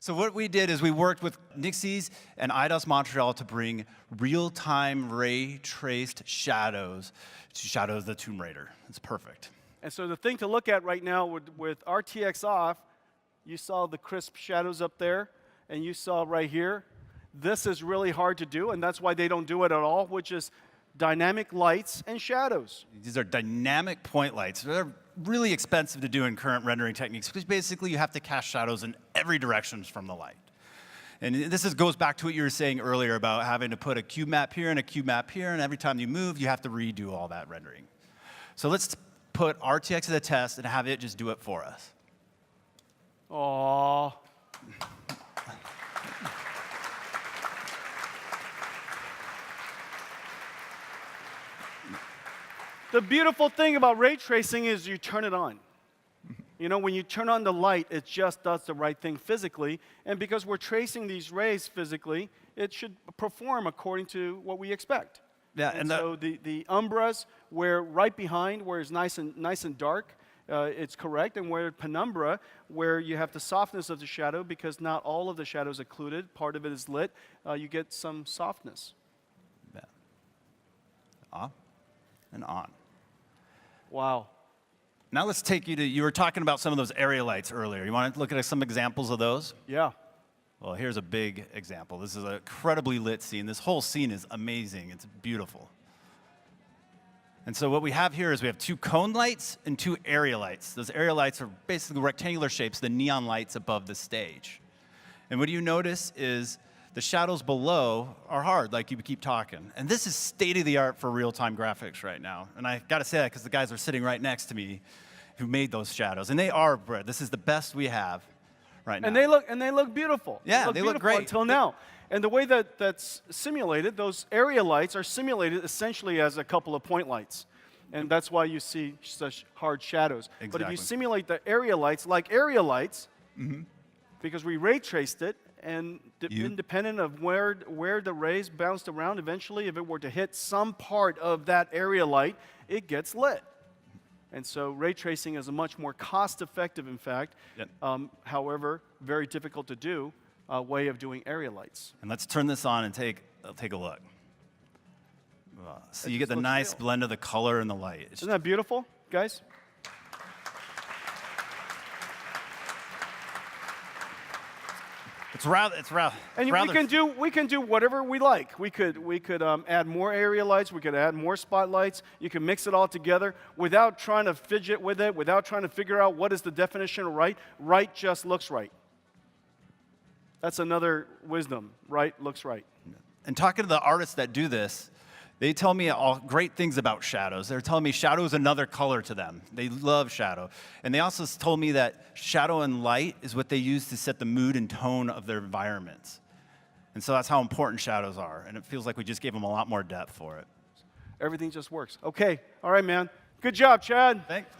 So what we did is we worked with Nixie's and IDOS Montreal to bring real-time ray-traced shadows to Shadow of the Tomb Raider. It's perfect. And so the thing to look at right now with RTX off, you saw the crisp shadows up there, and you saw right here. This is really hard to do, and that's why they don't do it at all, which is dynamic lights and shadows. These are dynamic point lights. They're really expensive to do in current rendering techniques because basically you have to cast shadows in every direction from the light. And this goes back to what you were saying earlier about having to put a cube map here and a cube map here, and every time you move, you have to redo all that rendering. So let's put RTX to the test and have it just do it for us. Aww. The beautiful thing about ray tracing is you turn it on. You know, when you turn on the light, it just does the right thing physically. And because we're tracing these rays physically, it should perform according to what we expect. Yeah, and so the umbras, where right behind, where it's nice and dark, it's correct. And where penumbra, where you have the softness of the shadow, because not all of the shadow is occluded, part of it is lit, you get some softness. Yeah. Off and on. Wow. Now let's take you to, you were talking about some of those area lights earlier. You want to look at some examples of those? Yeah. Well, here's a big example. This is an incredibly lit scene. This whole scene is amazing. It's beautiful. And so what we have here is we have two cone lights and two area lights. Those area lights are basically rectangular shapes, the neon lights above the stage. And what you notice is the shadows below are hard, like you keep talking. And this is state-of-the-art for real-time graphics right now. And I got to say that because the guys are sitting right next to me who made those shadows. And they are, Brett, this is the best we have right now. And they look beautiful. Yeah, they look great. Until now. And the way that's simulated, those area lights are simulated essentially as a couple of point lights. And that's why you see such hard shadows. Exactly. But if you simulate the area lights like area lights, because we ray traced it, and independent of where the rays bounced around, eventually, if it were to hit some part of that area light, it gets lit. And so ray tracing is a much more cost-effective, in fact, however, very difficult to do, way of doing area lights. And let's turn this on and take a look. So you get the nice blend of the color and the light. Isn't that beautiful, guys? It's rather. And we can do whatever we like. We could add more area lights. We could add more spotlights. You can mix it all together without trying to fidget with it, without trying to figure out what is the definition of right. Right just looks right. That's another wisdom. Right looks right. And talking to the artists that do this, they tell me all great things about shadows. They're telling me shadow is another color to them. They love shadow. And they also told me that shadow and light is what they use to set the mood and tone of their environments. And so that's how important shadows are. And it feels like we just gave them a lot more depth for it. Everything just works. Okay. All right, man. Good job, Chad. Thanks.